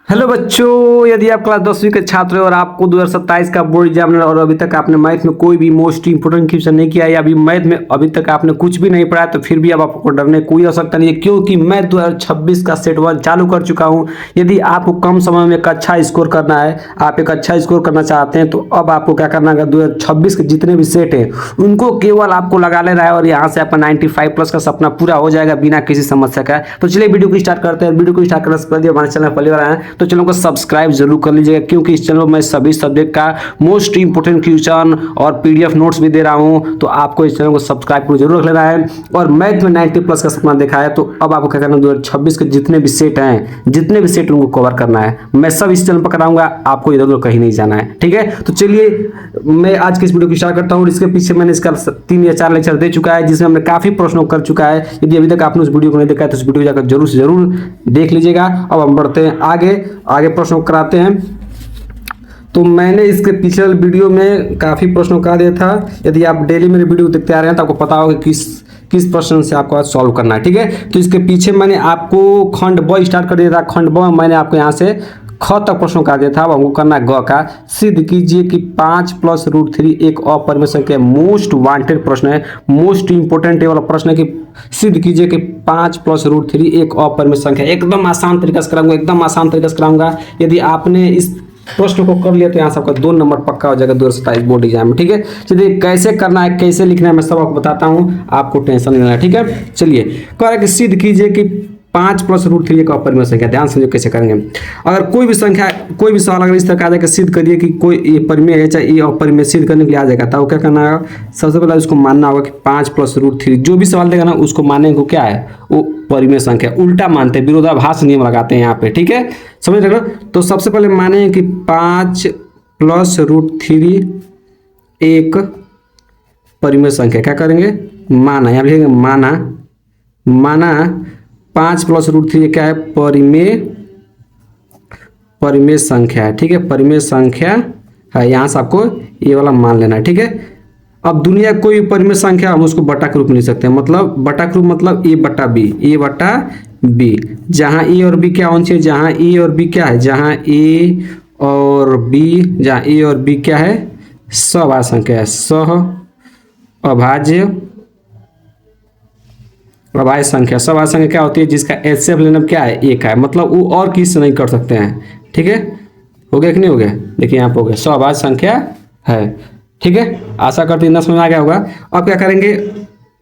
Hello बच्चों, यदि आप क्लास 10वीं के छात्र हो और आपको 2027 का बोर्ड एग्जाम और अभी तक आपने मैथ में कोई भी मोस्ट इंपोर्टेंट क्वेश्चन नहीं किया या अभी मैथ में अभी तक आपने कुछ भी नहीं पढ़ा तो फिर भी अब आपको डरने कोई आवश्यकता नहीं है, क्योंकि मैं 2026 का सेट 1 चालू कर चुका हूं। यदि आपको कम समय में एक अच्छा स्कोर करना है, आप एक अच्छा स्कोर करना चाहते हैं, तो अब आपको क्या करना है, 2026 के जितने भी सेट हैं उनको केवल आपको लगा लेना है और यहाँ से आपका 95 प्लस का सपना पूरा हो जाएगा बिना किसी समस्या का। तो चलिए वीडियो को स्टार्ट करते हैं। वीडियो को स्टार्ट करने से पहले हमारे चैनल पहली बार आए तो चैनल को सब्सक्राइब जरूर कर लीजिएगा, क्योंकि इस चैनल में सभी सब्जेक्ट का मोस्ट इंपोर्टेंट क्वेश्चन और पीडीएफ नोट्स भी दे रहा हूं। तो आपको इस चैनल को सब्सक्राइब कर जरूर रख लेना है। और मैथ में 90 प्लस का सपना देखा है तो अब आपको क्या करना है, 2026 के जितने भी सेट हैं, जितने भी सेट उनको कवर करना है। मैं सब इस चैनल पर कराऊंगा, आपको इधर उधर कहीं नहीं जाना है, ठीक है। तो चलिए मैं आज की इस वीडियो को स्टार्ट करता हूँ। इसके पीछे मैंने इसका 3 या 4 लेक्चर दे चुका है, जिसमें हमने काफी प्रश्नों कर चुका है। यदि अभी तक आपने उस वीडियो को नहीं देखा है तो उस वीडियो को जाकर जरूर से जरूर देख लीजिएगा। अब हम बढ़ते हैं आगे प्रश्नों कराते हैं। तो मैंने इसके पिछले वीडियो में काफी प्रश्नों करा दिया था। यदि आप डेली मेरे वीडियो देखते आ रहे हैं तो आपको पता होगा किस प्रश्न से आपको आज सॉल्व करना है, ठीक है। तो इसके पीछे मैंने आपको खंड ब स्टार्ट कर दिया था। खंड ब मैंने आपको यहाँ से ख तक प्रश्न करा दिया था। अब हमको करना है ग का। सिद्ध कीजिए कि 5 + √3 एक अपरिमेय संख्या। मोस्ट वांटेड प्रश्न है, मोस्ट इंपोर्टेंट वाला प्रश्न है कि सिद्ध कीजिए कि 5 + √3 एक अपरिमेय संख्या। एकदम आसान तरीका से कराऊंगा, एकदम आसान तरीका से कराऊंगा। यदि आपने इस प्रश्न को कर लिया तो यहाँ से आपका 2 नंबर पक्का हो जाएगा 2027 बोर्ड एग्जाम में, ठीक है। चलिए कैसे करना है, कैसे लिखना है, मैं सब आपको बताता हूँ, आपको टेंशन नहीं लेना है, ठीक है। चलिए कह रहा है कि सिद्ध कीजिए कि 5 + √3 एक अपरिमेय संख्या। ध्यान समझो कैसे करेंगे। अगर कोई भी संख्या, कोई भी सवाल अगर इस तरह का आ जाएगा, सिद्ध करिए कि कोई ये परिमेय है चाहे ये अपरिमेय, सिद्ध करने के लिए आ जाएगा तो क्या करना है, सबसे पहले उसको मानना होगा कि 5 + √3 जो भी सवाल देगा ना उसको मानने को क्या है, वो परिमेय संख्या। उल्टा मानते हैं, विरोधाभास नियम लगाते हैं यहाँ पे, ठीक है, समझ रहे हो। तो सबसे पहले माने कि 5 + √3 एक परिमेय संख्या। क्या करेंगे, माना। यहाँ लिखेंगे माना 5 + √3 क्या है, परिमेय संख्या है, ठीक है, परिमेय संख्या है। यहाँ से आपको ये वाला मान लेना है, ठीक है। अब दुनिया कोई परिमेय संख्या हम उसको बटा के रूप में लिख सकते हैं। मतलब बटा के रूप मतलब a बटा b, जहाँ a और b क्या होना चाहिए, जहाँ a और b क्या है, जहाँ a और b क्या है, सह संख्या है। सह अभाज्य संख्या। सह संख्या क्या होती है, जिसका एचसीएफ लेना क्या है, 1 है। मतलब वो और किसी से नहीं कर सकते हैं, ठीक है। हो गया कि नहीं हो गया, देखिए यहाँ पे हो गया, सह अभाज्य संख्या है, ठीक है। आशा करते हैं इतना समझ में आ गया होगा। अब क्या करेंगे,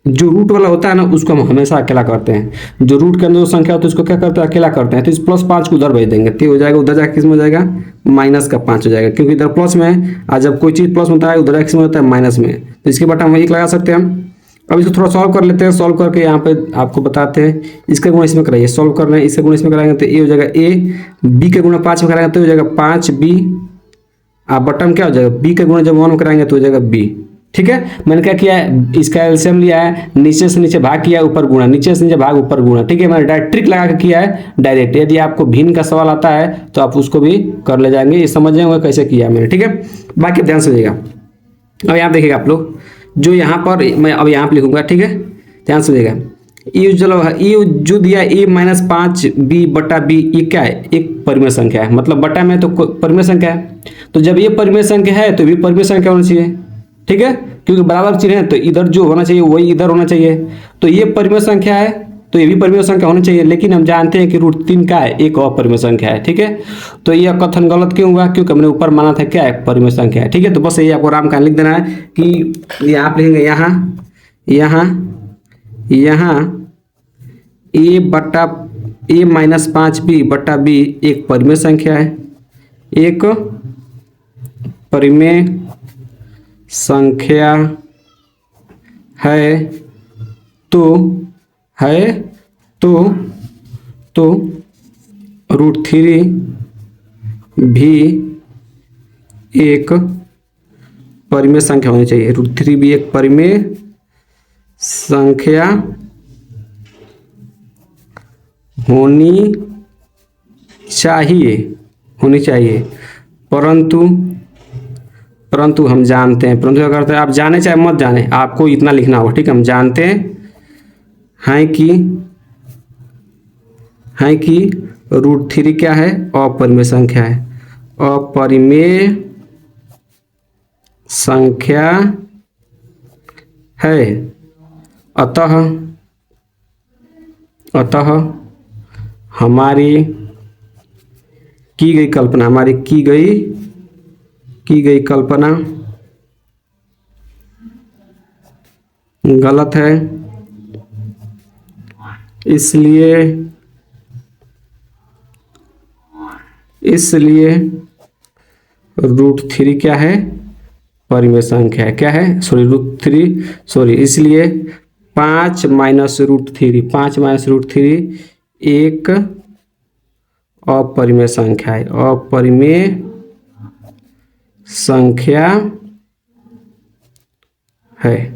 जो रूट वाला होता है ना उसको हम हमेशा अकेला करते हैं। जो रूट के अंदर जो संख्या होती है उसको क्या करते हैं, अकेला करते हैं। तो इस +5 को उधर भेज देंगे तो हो जाएगा, उधर जाकर किस में हो जाएगा, -5 हो जाएगा, क्योंकि इधर प्लस में है। आज जब कोई चीज़ प्लस में होता है उधर x में होता है माइनस में, तो इसके बटा हम 1 लगा सकते हैं हम। अब इसको थोड़ा सॉल्व कर लेते हैं। सॉल्व करके यहाँ पे आपको बताते हैं, इसके गुणा इसमें कराइए। सॉल्व कर रहे हैं, इसके गुणा इसमें कराएंगे तो ये हो जाएगा a, b के गुणा 5 में कराएंगे तो हो जाएगा 5b। आप बटन क्या हो जाएगा, b के गुणा जब 1 में कराएंगे तो हो जाएगा b, ठीक है। मैंने क्या किया है, इसका एलसीएम लिया है, नीचे से नीचे भाग किया, ऊपर गुणा, नीचे से नीचे भाग, ऊपर गुणा, ठीक है। मैंने डायरेक्ट ट्रिक लगा के किया है डायरेक्ट। यदि आपको भिन्न का सवाल आता है तो आप उसको भी कर ले जाएंगे, ये समझ जाएंगे कैसे किया मैंने, ठीक है। बाकी ध्यान से देखिएगा। अब यहाँ देखिएगा आप लोग, जो यहाँ पर मैं अब यहाँ पर लिखूंगा, ठीक है, ध्यान से देखिएगा। ये चलो ये जो दिया a - 5b बटा b, ये क्या है, एक परिमेय संख्या है। मतलब बटा में तो परिमेय संख्या है, तो जब ये परिमेय संख्या है तो भी परिमेय संख्या होनी चाहिए, ठीक है, क्योंकि बराबर चिन्ह है तो इधर जो होना चाहिए वही इधर होना चाहिए। तो ये परिमेय संख्या है तो ये भी परिमेय संख्या होनी चाहिए। लेकिन हम जानते हैं कि √3 का है, एक अपरिमेय संख्या है, ठीक है। तो यह कथन गलत क्यों हुआ, क्योंकि हमने ऊपर माना था क्या है, परिमेय संख्या है, ठीक है। तो बस ये आपको आराम का लिख देना है कि यहाँ आप लिखेंगे यहाँ a बटा a - 5b बटा b एक परिमेय संख्या है, एक परिमेय संख्या है। तो √3 भी एक परिमेय संख्या होनी चाहिए। √3 भी एक परिमेय संख्या होनी चाहिए। परंतु हम जानते हैं, परंतु क्या करते हैं, आप जाने चाहे मत जाने, आपको इतना लिखना होगा, ठीक है। हम जानते हैं कि √3 क्या है? अपरिमेय संख्या है, अपरिमेय संख्या है। अतः हमारी की गई कल्पना, हमारी की गई कल्पना गलत है, इसलिए √3 क्या है? परिमेय संख्या है। क्या है? इसलिए 5 माइनस √3 एक अपरिमेय संख्या है, अपरिमेय संख्या है।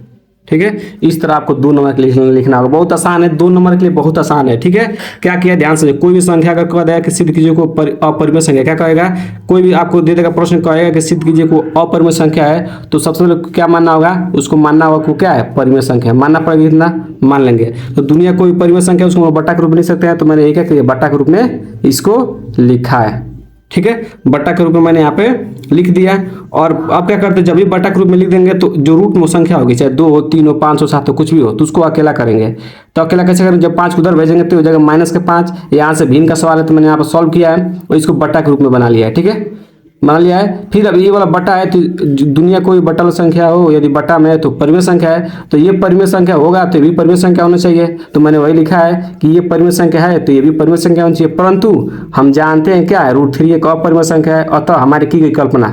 ठीक है, इस तरह आपको 2 नंबर के लिए लिखना होगा। बहुत आसान है, 2 नंबर के लिए बहुत आसान है। ठीक है, क्या किया ध्यान से, कोई भी संख्या अगर कह देगा कि सिद्ध कीजिए को अपरिमेय संख्या, क्या कहेगा? कोई भी आपको दे देगा प्रश्न, कहेगा कि सिद्ध कीजिए को अपरिमेय संख्या है, तो सबसे पहले क्या मानना होगा? उसको मानना होगा को क्या है? परिमेय संख्या मानना पड़ेगा। इतना मान लेंगे तो दुनिया कोई परिमेय संख्या उसको बट्टा के रूप में लिख सकते हैं, तो मैंने ये क्या किया? बट्टा के रूप में इसको लिखा है। ठीक है, बट्टा के रूप में मैंने यहाँ पे लिख दिया। और अब क्या करते हैं, जब भी बट्टा के रूप में लिख देंगे तो जो रूट में संख्या होगी, चाहे 2 हो, 3 हो, 5 हो, 7 हो, कुछ भी हो, तो उसको अकेला करेंगे। तो अकेला कैसे करेंगे? जब 5 को उधर भेजेंगे तो हो जाएगा -5। यहाँ से भिन्न का सवाल है तो मैंने यहाँ पर सॉल्व किया है और इसको बट्टा के रूप में बना लिया है। ठीक है, मान लिया है। फिर अब ये वाला बट्टा है तो दुनिया कोई बट्टा संख्या हो, यदि बट्टा में है तो परिमेय संख्या है, तो ये परिमेय संख्या होगा तो ये भी परिमेय संख्या होना चाहिए। तो मैंने वही लिखा है कि ये परिमेय संख्या है तो ये भी परिमेय संख्या होनी चाहिए। परंतु हम जानते हैं क्या है? √3 एक अपरिमेय संख्या है। अतः हमारी की गई कल्पना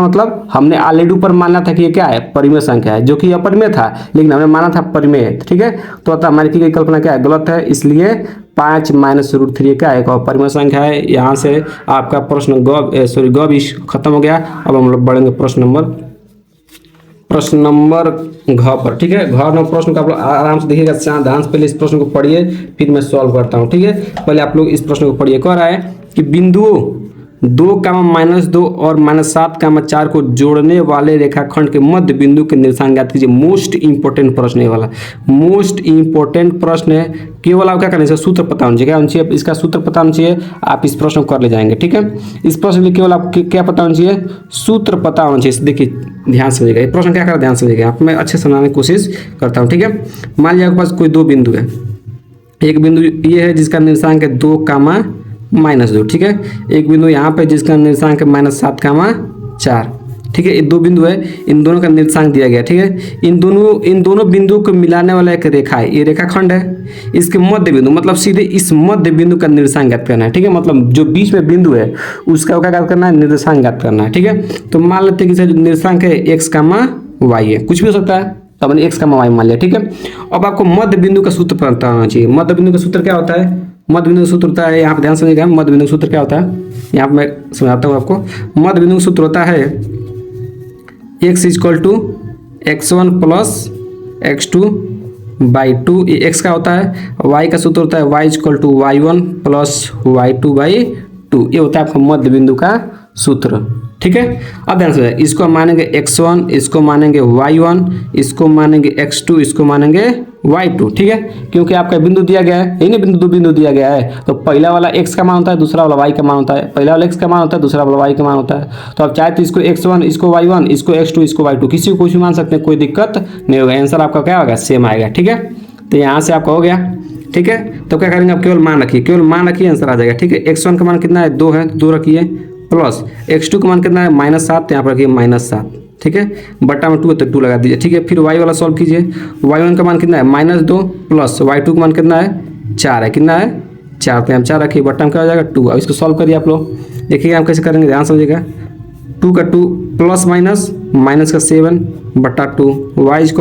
मतलब हमने ऑलरेडी ऊपर माना था कि ये क्या है? परिमेय संख्या है, जो कि अपरिमेय था, लेकिन हमने माना था परिमेय। ठीक है, तो अतः हमारी की गई कल्पना क्या है? गलत है। इसलिए 5 माइनस √3 का एक अपरिमेय संख्या है। यहाँ से आपका प्रश्न ग भी खत्म हो गया। अब हम लोग बढ़ेंगे प्रश्न नंबर घ पर। ठीक है, घ नंबर प्रश्न को आप लोग आराम से देखिएगा, ध्यान से पहले इस प्रश्न को पढ़िए, फिर मैं सॉल्व करता हूँ। ठीक है, पहले आप लोग इस प्रश्न को पढ़िए। कह रहा है कि बिंदुओं 2, -2 और -7, 4 को जोड़ने वाले रेखाखंड के मध्य बिंदु के निर्देशांक ज्ञात कीजिए। मोस्ट इंपोर्टेंट प्रश्न है वाला, मोस्ट इंपोर्टेंट प्रश्न है। केवल आप क्या करना चाहिए? सूत्र पता होना चाहिए। क्या होना चाहिए? इसका सूत्र पता होना चाहिए। आप इस प्रश्न को कर ले जाएंगे। ठीक है, इस प्रश्न में केवल आपको क्या पता होना चाहिए? सूत्र पता होना चाहिए। देखिए ध्यान से समझिएगा, ये प्रश्न क्या कर ध्यान से समझिएगा, आप मैं अच्छे समझाने की कोशिश करता हूँ। ठीक है, मान लिया आपके पास कोई 2 बिंदु है। एक बिंदु ये है जिसका निर्देशांक है 2, -2। ठीक है, एक बिंदु यहाँ पे जिसका निर्देशांक है -7, 4। ठीक है, ये 2 बिंदु है, इन दोनों का निर्देशांक दिया गया। ठीक है, इन दोनों बिंदुओं को मिलाने वाला एक रेखा है, ये रेखाखंड है। इसके मध्य बिंदु मतलब सीधे इस मध्य बिंदु का निर्देशांक ज्ञात करना है। ठीक है, मतलब जो बीच में बिंदु है उसका क्या ज्ञात करना है? निर्देशांक ज्ञात करना है। ठीक है, तो मान लेते हैं कि जो निर्देशांक है x, y है, कुछ भी हो सकता है, तो मैंने x, y मान लिया। ठीक है, अब आपको मध्य बिंदु का सूत्र पता होना चाहिए। मध्य बिंदु का सूत्र क्या होता है? मध्य बिंदु का सूत्र होता है, यहाँ पे ध्यान समझिएगा, मध्य बिंदु का सूत्र क्या होता है, यहाँ पे मैं समझाता हूँ आपको। मध्य बिंदु का सूत्र होता है x = x1 + x2/2। ये x का होता है। y का सूत्र होता है y = y1 + y2/2। ये होता है आपका मध्य बिंदु का सूत्र। ठीक है, अब ध्यान से इसको मानेंगे x1, इसको मानेंगे y1, इसको मानेंगे x2, इसको मानेंगे y2। ठीक है, क्योंकि आपका बिंदु दिया गया है, यही नहीं दो बिंदु दिया गया है, तो पहला वाला x का मान होता है, दूसरा वाला y का मान होता है। पहला वाला x का मान होता है, दूसरा वाला y का मान होता है। तो आप चाहे तो इसको x1, इसको y1, इसको x2, इसको y2, किसी को कुछ भी मान सकते हैं, कोई दिक्कत नहीं होगा। आंसर आपका क्या होगा? सेम आएगा। ठीक है, तो यहाँ से आपका हो गया। ठीक है, तो क्या करेंगे? आप केवल मान रखिए, आंसर आ जाएगा। ठीक है, x1 का मान कितना है? 2 है, 2 रखिए, प्लस x2 का मान कितना है? -7, यहाँ पर रखिए -7। ठीक है, बट्टा में 2 है तो 2 लगा दीजिए। ठीक है, फिर y वाला सॉल्व कीजिए। y1 का मान कितना है? -2, प्लस y2 का मान कितना है? 4 है। कितना है? 4। तो यहाँ 4 रखिए, बट्टा में क्या हो जाएगा? 2। अब इसको सॉल्व करिए आप लोग, देखिएगा हम कैसे करेंगे, ध्यान समझिएगा। 2 का 2 प्लस माइनस का 7/2, y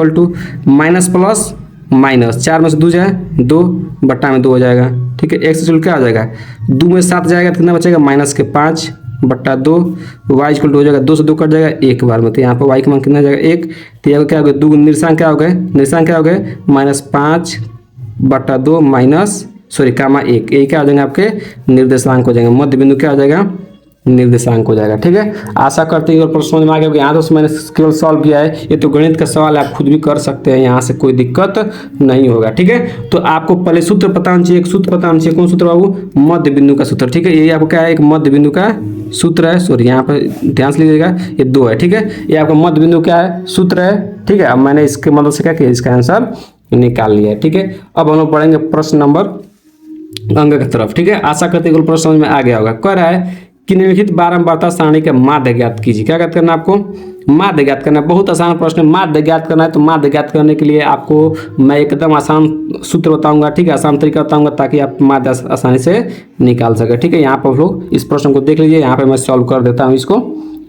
= माइनस प्लस माइनस, 4 में से 2 जाए 2, बट्टा में 2 हो जाएगा। ठीक है, x = क्या हो जाएगा? 2 में 7 जाएगा तो कितना बचेगा? -5/2। y = हो जाएगा 2 से 2 कट जाएगा एक बार में, तो यहाँ पर y का मान कितना जाएगा? 1। तो यहाँ क्या हो गया? 2 निर्देशांक क्या हो गए? निर्देशांक क्या हो गए? -5/2 -1। ये क्या हो जाएंगे? आपके निर्देशांक हो जाएंगे। मध्य बिंदु क्या हो जाएगा? निर्देशांक हो जाएगा। ठीक है, आशा करते हैं और प्रश्न समझ में आ गया होगा। यहाँ तो मैंने केवल सॉल्व किया है, ये तो गणित का सवाल है, आप खुद भी कर सकते हैं, यहाँ से कोई दिक्कत नहीं होगा। ठीक है, तो आपको पहले सूत्र पता होना चाहिए, एक सूत्र पता होना चाहिए। कौन सूत्र बाबू? मध्य बिंदु का सूत्र। ठीक है, ये आपको क्या है? एक मध्य बिंदु का सूत्र है। सॉरी, यहाँ पर ध्यान से लीजिएगा, ये 2 है। ठीक है, ये आपका मध्य बिंदु क्या है? सूत्र है। ठीक है, अब मैंने इसके मदद से क्या किया, इसका आंसर निकाल लिया है। ठीक है, अब हम लोग पढ़ेंगे प्रश्न नंबर अंक की तरफ। ठीक है, आशा करते हैं प्रश्न समझ में आ गया होगा। कह रहा है कि निम्नलिखित बारंबारता सारणी का माध्य ज्ञात कीजिए। क्या करना है आपको? माध्य ज्ञात करना है। बहुत आसान प्रश्न है, माध्य ज्ञात करना है। तो माध्य ज्ञात करने के लिए आपको मैं एकदम आसान सूत्र बताऊंगा। ठीक है, आसान तरीका बताऊंगा ताकि आप माध्य आसानी से निकाल सके। ठीक है, यहाँ पर लोग इस प्रश्न को देख लीजिए, यहाँ पे मैं सॉल्व कर देता हूँ इसको।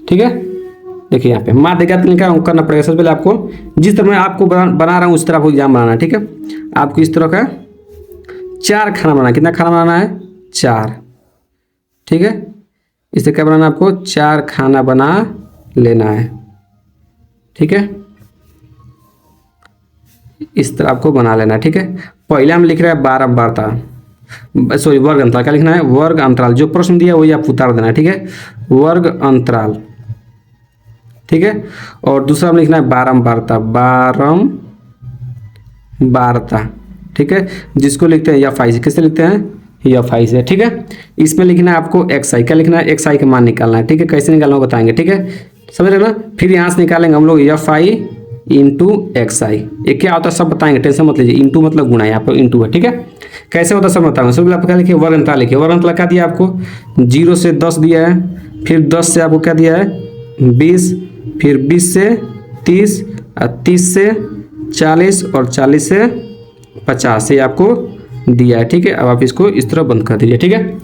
ठीक है, देखिए यहाँ पे माध्य ज्ञात करना पड़ेगा। सबसे पहले आपको जिस तरह मैं आपको बना रहा हूँ उस तरह आपको एग्जाम बनाना है। ठीक है, आपको इस तरह का 4 खाना बनाना है। कितना खाना बनाना है? 4। ठीक है, इससे क्या बनाना है आपको? 4 खाना बना लेना है। ठीक है, इस तरह आपको बना लेना है। ठीक है, पहले हम लिख रहे हैं बारंबारता, सॉरी वर्ग अंतराल। क्या लिखना है? वर्ग अंतराल। जो प्रश्न दिया वही आप उतार देना है। ठीक है, वर्ग अंतराल। ठीक है, और दूसरा हम लिखना है बारंबारता, बारंबारता। ठीक है, जिसको लिखते हैं एफ आई से। किससे लिखते हैं? एफ आई से। ठीक है, इसमें लिखना है आपको एक्स आई। क्या लिखना है? एक्स आई का मान निकालना है। ठीक है, कैसे निकालना बताएंगे। ठीक है, समझ रहे ना? फिर यहाँ से निकालेंगे हम लोग एफ आई इंटू एक्स आई। ये क्या होता है सब बताएंगे, टेंशन मत लीजिए। इंटू मतलब गुणा, यहाँ पर इंटू है। ठीक है, कैसे होता है सब बताऊंगा। सबसे पहले आप क्या लिखिए? वर्ग अंतराल लिखिए। वर्ग अंतराल क्या दिया आपको? 0 से 10 दिया है, फिर 10 से आपको क्या दिया है? 20, फिर 20 से 30, और 30 से 40, और 40 से 50 से आपको दिया है। ठीक है, अब आप इसको इस तरह बंद कर दीजिए। ठीक है,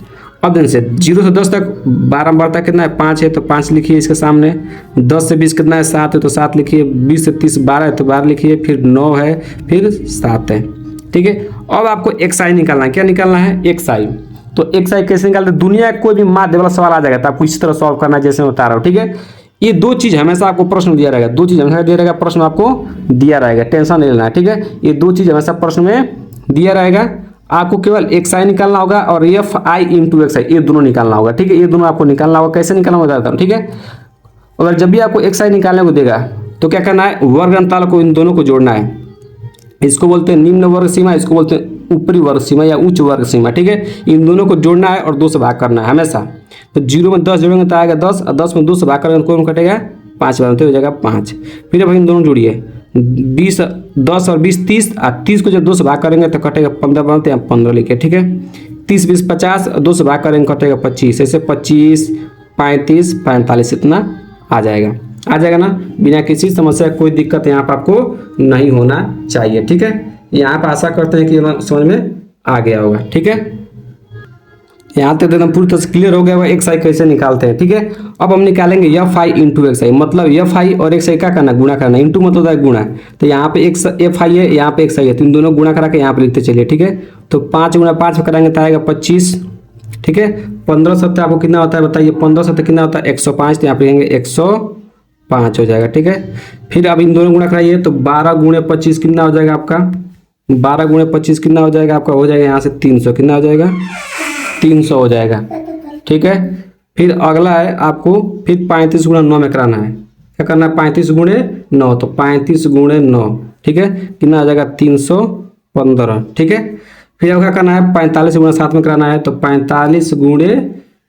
अब दिन से 0 से 10 तक बारंबारता कितना है? 5 है, तो 5 लिखिए इसके सामने। 10 से 20 कितना है? 7 है, तो 7 लिखिए। 20 से 30 12 है, तो 12 लिखिए। फिर 9 है, फिर 7 है। ठीक है, अब आपको एक्स आई निकालना है। क्या निकालना है? एक्स आई। तो एक्स आई कैसे निकालते हैं? दुनिया कोई भी माध्य वाला सवाल आ जाएगा तो आपको इस तरह सॉल्व करना है जैसे मैं बता रहा हूँ। ठीक है, ये 2 चीज़ हमेशा आपको प्रश्न दिया रहेगा। 2 चीज़ हमेशा दिया रहेगा, प्रश्न आपको दिया रहेगा, टेंशन नहीं लेना है। ठीक है, ये 2 चीज़ हमेशा प्रश्न में दिया रहेगा। आपको केवल एक्स आई निकालना होगा और एफ आई इंटू एक्स आई, ये दोनों निकालना होगा। ठीक है, ये दोनों आपको निकालना होगा। कैसे निकालना होगा बताता हूँ। ठीक है, अगर जब भी आपको एक्स आई निकालने को देगा तो क्या करना है? वर्ग अंतराल को इन दोनों को जोड़ना है। इसको बोलते हैं निम्न वर्ग सीमा, इसको बोलते हैं ऊपरी वर्ग सीमा या उच्च वर्ग सीमा। ठीक है, इन दोनों को जोड़ना है और 2 से भाग करना है हमेशा। तो 0 में 10 जोड़ेंगे तो आएगा 10, और 10 में 2 से भाग करेंगे तो कौन कटेगा? 5 बार, तो हो जाएगा 5। फिर अब इन दोनों जोड़िए, 10 और 20 30, और 30 को जब 2 से भाग करेंगे तो कटेगा 15 बनते हैं, 15 लिखे। ठीक है, 30 20 50, 2 से भाग करेंगे कटेगा 25। ऐसे 25 35 45 इतना आ जाएगा ना? बिना किसी समस्या कोई दिक्कत यहाँ पर आपको नहीं होना चाहिए। ठीक है, यहाँ पर आशा करते हैं कि समझ में आ गया होगा। ठीक है, यहाँ तक एकदम पूरी तरह से क्लियर हो गया होगा एक्स आई कैसे निकालते हैं। ठीक है, अब हम निकालेंगे एफ आई इंटू एक्स आई। मतलब एफ आई और एक्स आई क्या करना? गुणा करना। इंटू मतलब होता है गुणा। तो यहाँ पे एक्स एफ आई है, यहाँ पे एक्स आई है, तो इन दोनों गुणा करा के यहाँ पे लिखते चलिए। ठीक है, तो 5 गुणा 5 में कराएंगे तो आएगा 25। ठीक है, 15 सत्तर आपको कितना होता है बताइए? 15 सत्तर कितना होता है? 105। तो यहाँ पे लिखेंगे 105 हो जाएगा। ठीक है, फिर अब इन दोनों गुणा कराइए तो 12 गुणे 25 कितना हो जाएगा आपका? 12 गुणे 25 कितना हो जाएगा आपका? हो जाएगा यहाँ से 300। कितना हो जाएगा? 300 हो जाएगा। ठीक है, फिर अगला है आपको फिर 35 गुणा 9 में कराना है। क्या करना है? 35 गुणे 9, तो 35 गुणे 9। ठीक है, कितना आ जाएगा? 315। ठीक है, फिर अब क्या करना है? 45 गुणा 7 में कराना है, तो 45 गुणे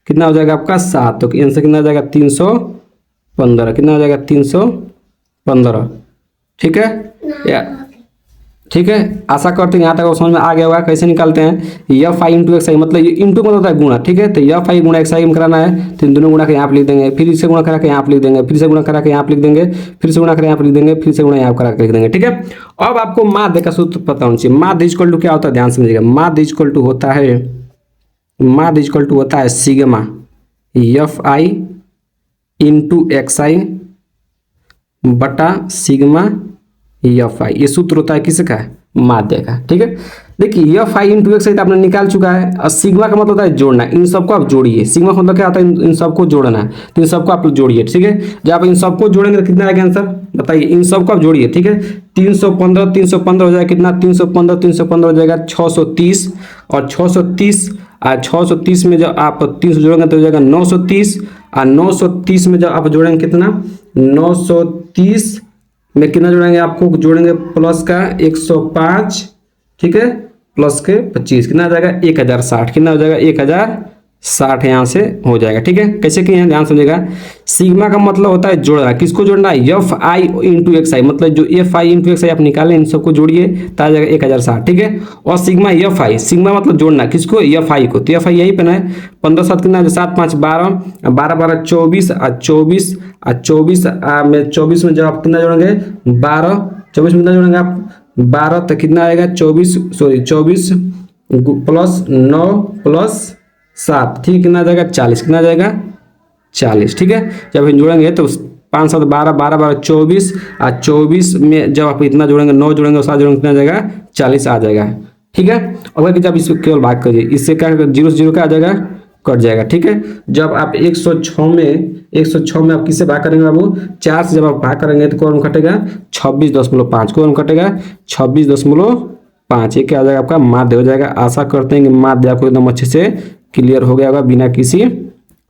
कितना हो जाएगा आपका? 7। तो आंसर कितना हो जाएगा? 315। कितना हो जाएगा? 315। ठीक है, या ठीक है, आशा करते हैं यहाँ तक समझ में आ गया होगा कैसे निकालते हैं। एफ आई इंटू एक्स आई, मतलब ये इंटू मतलब होता है गुणा। ठीक है, तो एफ आई गुणा एक्स आई में कराना है, तो इन दोनों गुणा के यहाँ पे लिख देंगे। फिर इसे गुणा करा के यहाँ पे लिख देंगे, फिर से गुणा करा के यहाँ पे लिख देंगे, फिर से गुणा करा यहाँ पे लिख देंगे, फिर से गुणा यहाँ करा के लिख देंगे। ठीक है, अब आपको माध्य का सूत्र पता होना चाहिए। माध्य इक्वल टू क्या होता है? ध्यान समझिएगा। माध्य इक्वल टू होता है sigma F I into X I बटा सिग्मा एफ आई। ये सूत्र होता है किसका? माध्य का। ठीक है, देखिए एफ आई इंटू एक्स आई आपने निकाल चुका है, और सिग्मा का मतलब होता है जोड़ना। इन सबको आप जोड़िए। सिग्मा का मतलब क्या होता है? इन सबको जोड़ना है, तो इन सबको आप जोड़िए। ठीक है, जब आप इन सबको जोड़ेंगे तो कितना आएगा आंसर बताइए? इन सबको आप जोड़िए। ठीक है, 315 हो जाएगा कितना? 315 हो जाएगा 630, और 630 और 630 में जब आप 300 जोड़ेंगे तो हो जाएगा 930, और 930 में जब आप जोड़ेंगे कितना, 930 में कितना जोड़ेंगे, आपको जोड़ेंगे प्लस का 105, ठीक है, प्लस के 25 कितना आ जाएगा 1060, कितना हो जाएगा 1060 यहाँ से हो जाएगा। ठीक है, कैसे किए हैं ध्यान समझिएगा। सिग्मा का मतलब होता है जोड़ना, किसको जोड़ना है, एफ आई इंटू एक्स आई, मतलब जो एफ आई इंटू एक्स आई आप निकालें इन सबको जोड़िए तो आ जाएगा 1060। ठीक है, और सिग्मा एफ आई, सिग्मा मतलब जोड़ना किसको, एफ आई को, तो एफ आई यही पे ना है 15 7 कितना 7 5 12, 12 12 24, और 24 में 24 में जब आप कितना जोड़ेंगे 12, 24 में कितना जोड़ेंगे आप 12, तो कितना आएगा 24 प्लस 9 प्लस 7, ठीक है, कितना आ जाएगा 40, कितना आ जाएगा 40। ठीक है, जब हम जोड़ेंगे तो 5 7 12 12 12 24, और 24 में जब आप इतना जोड़ेंगे 9 जोड़ेंगे और 7 जोड़ेंगे कितना आ जाएगा 40 आ जाएगा। ठीक है, अगर जब इसको केवल भाग करिए, इससे क्या 0 से 0 का आ जाएगा, कट जाएगा। ठीक है, जब आप 106 में आप किससे भाग करेंगे बाबू, 4 से जब आप भाग करेंगे तो कौन कटेगा 26.5, कौन कटेगा 26.5, ये क्या आ जाएगा आपका माध्य हो जाएगा। आशा करते हैं कि माध्य आपको एकदम अच्छे से क्लियर हो गया होगा बिना किसी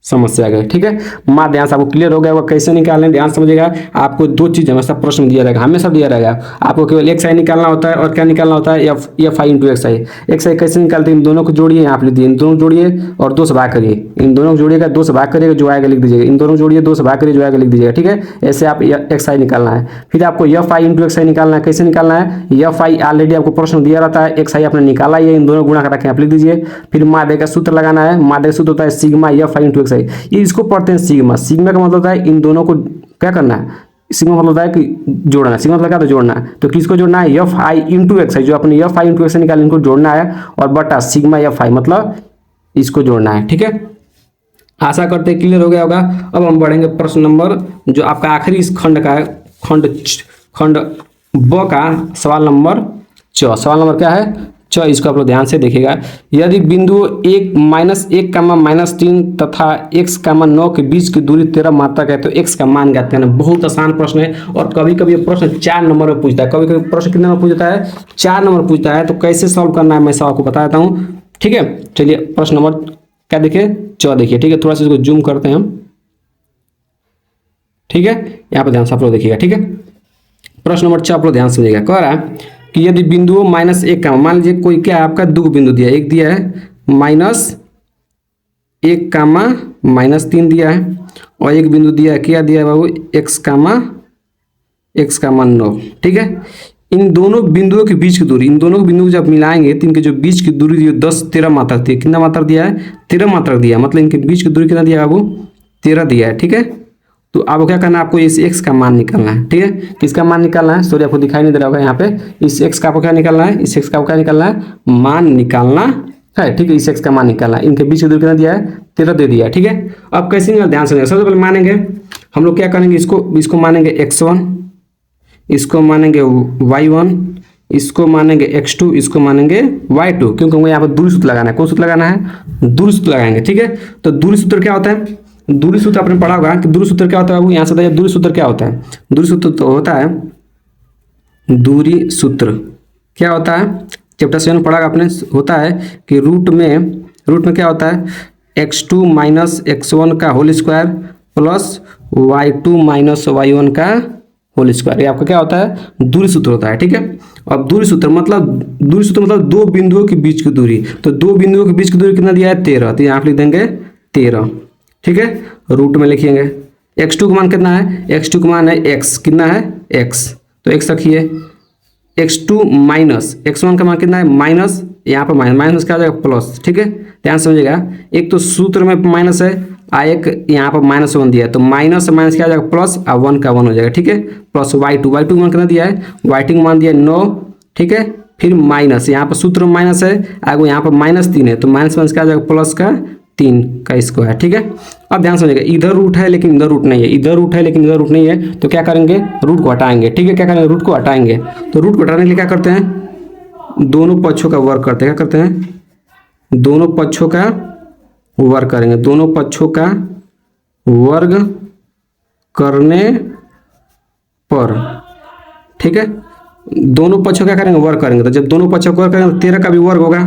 समस्या गए। ठीक है, माध्य यहाँ से आपको क्लियर हो गया होगा कैसे निकालना है, ध्यान समझिएगा। आपको दो चीज हमेशा प्रश्न दिया रहेगा, हमेशा दिया रहेगा, आपको केवल एक्स आई निकालना होता है और क्या निकालना होता है F I into X I. X I कैसे निकालते हैं, इन दोनों को जोड़िए, यहाँ पे लिख दिए, इन दोनों को जोड़िए और 2 से भाग करिए, इन दोनों को जोड़िएगा 2 से भाग करिएगा, जो आएगा लिख दीजिएगा, इन दोनों को जोड़िए 2 से भाग करिए, जो आएगा लिख दीजिएगा। ठीक है, ऐसे आप एक्स आई निकालना है। फिर आपको एफ आई इंटू एक्स आई निकालना है, कैसे निकालना है, एफ आई ऑलरेडी आपको प्रश्न दिया रहता है, एक्स आई आपने निकाला ही है, इन दोनों गुणा करा के आप लिख दीजिए। फिर माध्य का सूत्र लगाना है, माध्य का सूत्र होता है sigma F I into X I, इसको पढ़ते हैं सिग्मा। सिग्मा का मतलब होता है इन दोनों को क्या करना है, सिग्मा मतलब होता है कि जोड़ना, सिग्मा मतलब क्या होता है जोड़ना है, तो किसको जोड़ना है एफ आई इंटू एक्स आई, जो अपने एफ आई इंटू एक्स आई निकाले इनको जोड़ना है, और बटा सिग्मा एफ आई मतलब इसको जोड़ना है। ठीक है, आशा करते हैं क्लियर हो गया होगा। अब हम बढ़ेंगे प्रश्न नंबर जो आपका आखिरी इस खंड का है, खंड ब का सवाल नंबर 4। सवाल नंबर क्या है 4, इसको आप लोग ध्यान से देखिएगा। यदि बिंदु 1 -1, -3 तथा x, 9 के बीच की दूरी 13 मात्रक है तो x का मान ज्ञात करना। बहुत आसान प्रश्न है, और कभी कभी ये प्रश्न 4 नंबर में पूछता है, कभी कभी प्रश्न कितने नंबर पूछता है 4 नंबर पूछता है। तो कैसे सॉल्व करना है मैं सब आपको बता देता हूँ। ठीक है, चलिए प्रश्न नंबर क्या देखिए 4 देखिए। ठीक है, थोड़ा सा इसको जूम करते हैं हम। ठीक है, यहाँ पर ध्यान से आप लोग देखिएगा। ठीक है, प्रश्न नंबर 4 आप लोग ध्यान से समझिएगा। कह रहा है कि यदि बिंदुओं -1 का, मान लीजिए कोई क्या है आपका दो बिंदु दिया है, एक दिया है -1, -3 दिया है, और एक बिंदु दिया है, क्या दिया है बाबू x, 9। ठीक है, इन दोनों बिंदुओं के बीच की दूरी, इन दोनों बिंदुओं को जब मिलाएंगे तो इनके जो बीच की दूरी दी 13 मात्रक थी। कितना मात्रक दिया है 13 मात्रक दिया, मतलब इनके बीच की दूरी कितना दिया है बाबू 13 दिया है। ठीक है, तो आपको क्या करना है, आपको इस x का मान निकालना है। ठीक है, किसका मान निकालना है, सॉरी आपको दिखाई नहीं दे रहा होगा यहाँ पे, इस x का आपको क्या निकालना है, इस x का आपको क्या निकालना है, मान निकालना है। ठीक है, इस x का मान निकालना है, इनके बीच की दूरी कितना दिया है 13 दे दिया है। ठीक है, अब कैसे निकाल ध्यान से, सबसे पहले मानेंगे हम लोग क्या करेंगे, इसको मानेंगे x1, इसको मानेंगे y1, इसको मानेंगे x2, इसको मानेंगे y2, क्योंकि हमको यहाँ पर दूरी सूत्र लगाना है। कौन सूत्र लगाना है, दूरी सूत्र लगाएंगे। ठीक है, तो दूरी सूत्र क्या होता है, दूरी सूत्र आपने पढ़ा होगा कि दूरी सूत्र क्या होता है बाबू, यहाँ से बताइए दूरी सूत्र क्या होता है। दूरी सूत्र तो होता है, दूरी सूत्र क्या होता है, चैप्टर 7 में पढ़ा आपने, होता है कि रूट में क्या होता है x2 - x1 का whole square plus y2 - y1 का होल स्क्वायर, ये आपका क्या होता है दूरी सूत्र होता है। ठीक है, अब दूरी सूत्र मतलब दो बिंदुओं के बीच की दूरी, तो दो बिंदुओं के बीच की दूरी कितना दिया है 13, तो यहाँ आप लिख देंगे 13। ठीक है, रूट में लिखेंगे x2 का मान कितना है, x2 का मान है x, कितना है x, तो x रखिए, x2 - x1 का मान कितना है माइनस, यहाँ पर माइनस क्या आ जाएगा प्लस। ठीक है, ध्यान समझिएगा, एक तो सूत्र में माइनस है, एक यहाँ पर -1 दिया है, तो माइनस से माइनस क्या आ जाएगा प्लस, और 1 का 1 हो जाएगा। ठीक है, प्लस y2 का मान कितना दिया है, y2 का मान दिया है 9। ठीक है, फिर माइनस, यहाँ पर सूत्र में माइनस है, आगे यहाँ पर -3 है, तो माइनस क्या आ जाएगा प्लस का 3 का स्क्वायर। ठीक है, अब ध्यान समझिएगा, इधर रूट है लेकिन इधर रूट नहीं है, इधर रूट है लेकिन इधर रूट नहीं है, तो क्या करेंगे रूट को हटाएंगे। ठीक है, क्या करेंगे रूट को हटाएंगे, तो रूट को हटाने के लिए क्या करते हैं, दोनों पक्षों का वर्ग करते हैं। क्या करते हैं, दोनों पक्षों का वर्ग करेंगे, दोनों पक्षों का वर्ग करने पर। ठीक है, दोनों पक्षों क्या करेंगे वर्ग करेंगे, तो जब दोनों पक्षों का वर्ग करेंगे तो 13 का भी वर्ग होगा।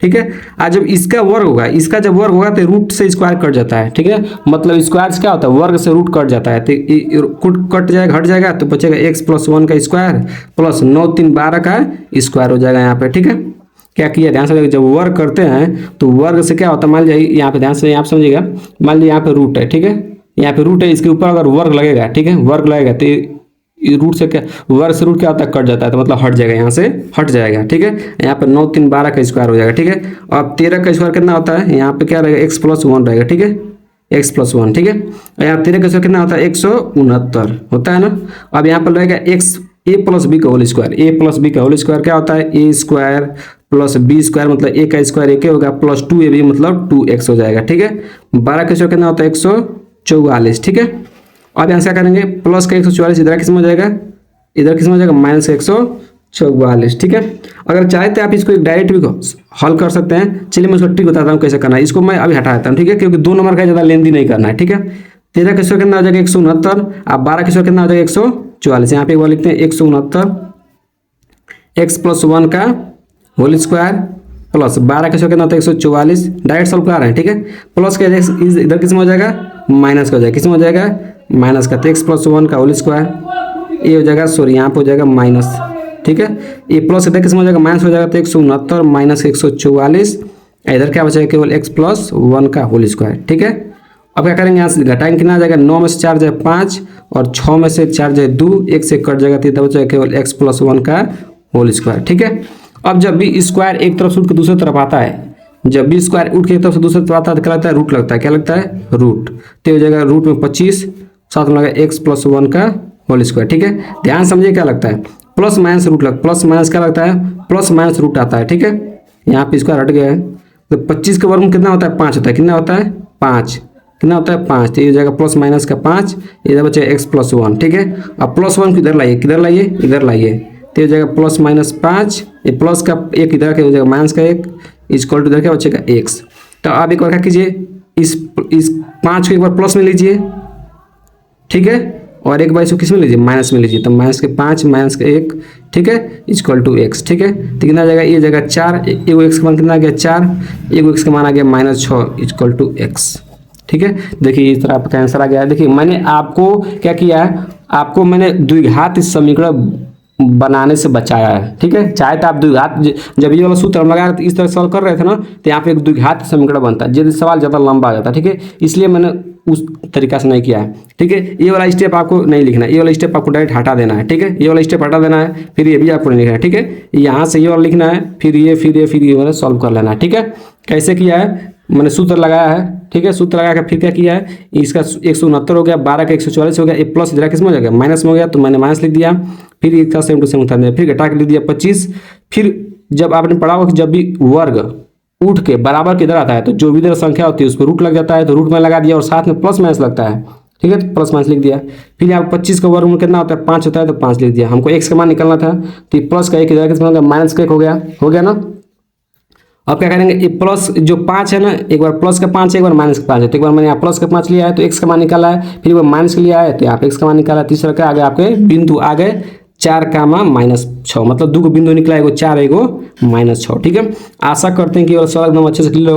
ठीक है। आज जब इसका वर्ग होगा, इसका जब वर्ग होगा तो रूट से स्क्वायर कट जाता है, ठीक है। मतलब स्क्वायर से क्या होता है, वर्ग से रूट कट जाता है, तो कट जाएगा, हट जाएगा, तो बचेगा x प्लस 1 का स्क्वायर प्लस 9 3 12 का स्क्वायर हो जाएगा यहाँ पे, ठीक है। क्या किया, ध्यान से जब वर्ग करते हैं तो वर्ग से क्या होता है, मान लीजिए यहाँ पे ध्यान से यहाँ समझिएगा, मान लीजिए यहाँ पे रूट है, ठीक है, यहाँ पे रूट है, इसके ऊपर अगर वर्ग लगेगा, ठीक है, वर्ग लगेगा तो रूट से क्या, वर्ग से रूट क्या होता है, कट जाता है, तो मतलब हट जाएगा, यहाँ से हट जाएगा, ठीक है। यहाँ पे 9 3 12 का स्क्वायर हो जाएगा, ठीक है। अब 13 का स्क्वायर कितना होता है, यहाँ पे क्या रहेगा, x प्लस 1 रहेगा, ठीक है, x प्लस 1, ठीक है। और यहाँ 13 का स्क्वायर कितना होता है, 169 होता है ना। अब यहाँ पर रहेगा x a प्लस बी का whole square, a plus B का होल स्क्वायर क्या होता है, a square plus B square मतलब a का स्क्वायर एक होगा प्लस 2ab मतलब 2x हो जाएगा, ठीक है। 12 का स्क्वायर कितना होता है, 144, ठीक है। अब यहाँ से क्या करेंगे, प्लस का 144 इधर किस में हो जाएगा, इधर किस में हो जाएगा, माइनस का 144, ठीक है। अगर चाहे तो आप इसको एक डायरेक्ट भी हल कर सकते हैं। चलिए मैं उसका ट्रिक बताता हूँ कैसे करना है, इसको मैं अभी हटा देता हूँ, ठीक है, क्योंकि 2 नंबर का ज़्यादा लेंदी नहीं करना है, ठीक है। 13 का स्क्वायर कितना हो जाएगा, 169, अब 12 का स्क्वायर कितना हो जाएगा, 144। यहाँ पे एक बार लिखते हैं 169 x प्लस 1 का होल स्क्वायर प्लस 12 का स्क्वायर कितना होता है, 144, डायरेक्ट सॉल्व कर रहे हैं, ठीक है। प्लस का इधर किस में हो जाएगा, माइनस का हो जाएगा, किस में हो जाएगा, माइनस का, तो x प्लस 1 का होल स्क्वायर ये हो जाएगा, सॉरी यहाँ पे हो जाएगा माइनस, ठीक है। ये प्लस इधर किस में हो जाएगा, माइनस हो जाएगा, तो 169 माइनस 144, इधर क्या बचेगा, केवल x प्लस 1 का होल स्क्वायर, ठीक है। अब क्या करेंगे, यहाँ से घटाएंगे, कितना आ जाएगा, 9 में से 4 जाए 5 और 6 में से 4 जाए 2, 1 से कट जाएगा, तो इधर बचेगा केवल x प्लस 1 का होल स्क्वायर, ठीक है। अब जब भी स्क्वायर एक तरफ से उठ के दूसरी तरफ आता है, जब भी स्क्वायर उठ के एक तरफ से दूसरी तरफ आता है तो क्या लगता है, रूट लगता है, क्या लगता है, रूट, तो हो जाएगा रूट में 25, साथ में लगा x प्लस 1 का होल स्क्वायर, ठीक है। ध्यान समझिए क्या लगता है, plus minus root plus minus क्या लगता है, प्लस माइनस रूट आता है, ठीक है। यहाँ पे स्क्वायर हट गया है, तो 25 के वर्ग में कितना होता है, 5 होता है, कितना होता है, 5, कितना होता है, 5, तो ये हो जाएगा प्लस माइनस का 5, इधर बचे x प्लस 1, ठीक है। अब प्लस 1 को इधर लाइए, किधर लाइए, इधर लाइए, तो हो जाएगा प्लस माइनस 5, ये प्लस का 1 इधर का हो जाएगा माइनस का 1 इक्वल टू इधर क्या बचेगा x। तो आप एक बार क्या कीजिए, इस 5 को एक बार प्लस में लीजिए, ठीक है, और एक बार इसको किस में लीजिए, माइनस में लीजिए, तो माइनस के 5 माइनस के 1, ठीक है, इक्वल टू x, ठीक है। तो कितना आ जाएगा, ये जाएगा 4, एगो x का मान कितना आ गया 4, एगो x का मान आ गया -6 इक्वल टू x, ठीक है। देखिए इस तरह आपका आंसर आ गया है। देखिए मैंने आपको क्या किया है, आपको मैंने द्विघात समीकरण बनाने से बचाया है, ठीक है। चाहे तो आप द्विघात, जब ये वाला सूत्र हम लगा रहे थे इस तरह सॉल्व कर रहे थे ना, तो यहाँ पे एक द्विघात समीकरण बनता है, यदि सवाल ज़्यादा लंबा आ जाता है, ठीक है, इसलिए मैंने उस तरीका से नहीं किया है, ठीक है। ये वाला स्टेप आपको नहीं लिखना है, ये वाला स्टेप आपको डायरेक्ट हटा देना है, ठीक है, ये वाला स्टेप हटा देना है, फिर ये भी आपको नहीं लिखना है, ठीक है। यहाँ से ये वाला लिखना है, फिर ये वाला सॉल्व कर लेना है, ठीक है। कैसे किया है, मैंने सूत्र लगाया है, ठीक है, सूत्र लगा कर फिर क्या किया है, इसका 169 हो गया, 12 का 144 हो गया, ये प्लस इधर किस में हो जाएगा, माइनस में हो गया, तो मैंने माइनस लिख दिया, फिर इसका सेम टू सेम उतार दिया, फिर घटा के लिख दिया 25। फिर जब आपने पढ़ा होगा कि जब भी वर्ग उठ के बराबर किधर आता है तो जो भी इधर संख्या होती है उस पर रूट लग जाता है, तो रूट में लगा दिया और साथ में प्लस माइनस लगता है, ठीक है, तो प्लस माइनस लिख दिया। फिर यहाँ 25 का वर्ग में कितना होता है, 5 होता है, तो 5 लिख दिया। हमको x का मान निकलना था, तो प्लस का 1 इधर किस में होगा, माइनस का 1 हो गया ना। अब क्या करेंगे, ये प्लस जो 5 है ना, एक बार प्लस का 5 है, एक बार माइनस का 5 है, तो एक बार मैंने यहाँ प्लस का 5 लिया है तो x का मान निकाला है, फिर एक बार माइनस का लिया है तो यहाँ पे x का मान निकाला है। तीसरा क्या आ गया, आपके बिंदु आ गए 4 का -6, मतलब 2 बिंदु निकला, एगो 4 एगो -6, ठीक है। आशा करते हैं कि ये सवाल एकदम अच्छे से क्लियर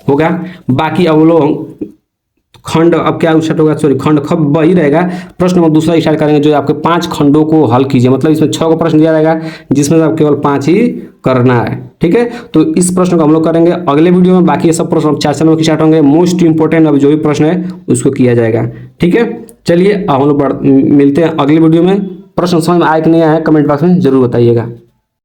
होगा। बाकी अब लोग खंड अब क्या स्टार्ट होगा, सॉरी खंड खब वही रहेगा, प्रश्न नंबर दूसरा स्टार्ट करेंगे, जो आपके 5 खंडों को हल कीजिए, मतलब इसमें 6 को प्रश्न दिया रहेगा जिसमें से आप केवल 5 ही करना है, ठीक है। तो इस प्रश्न को हम लोग करेंगे अगले वीडियो में, बाकी ये सब प्रश्न 4 चैनल में स्टार्ट होंगे, मोस्ट इंपोर्टेंट अब जो भी प्रश्न है उसको किया जाएगा, ठीक है। चलिए हम लोग मिलते हैं अगले वीडियो में। प्रश्न समझ में आया कि नहीं आया कमेंट बॉक्स में जरूर बताइएगा।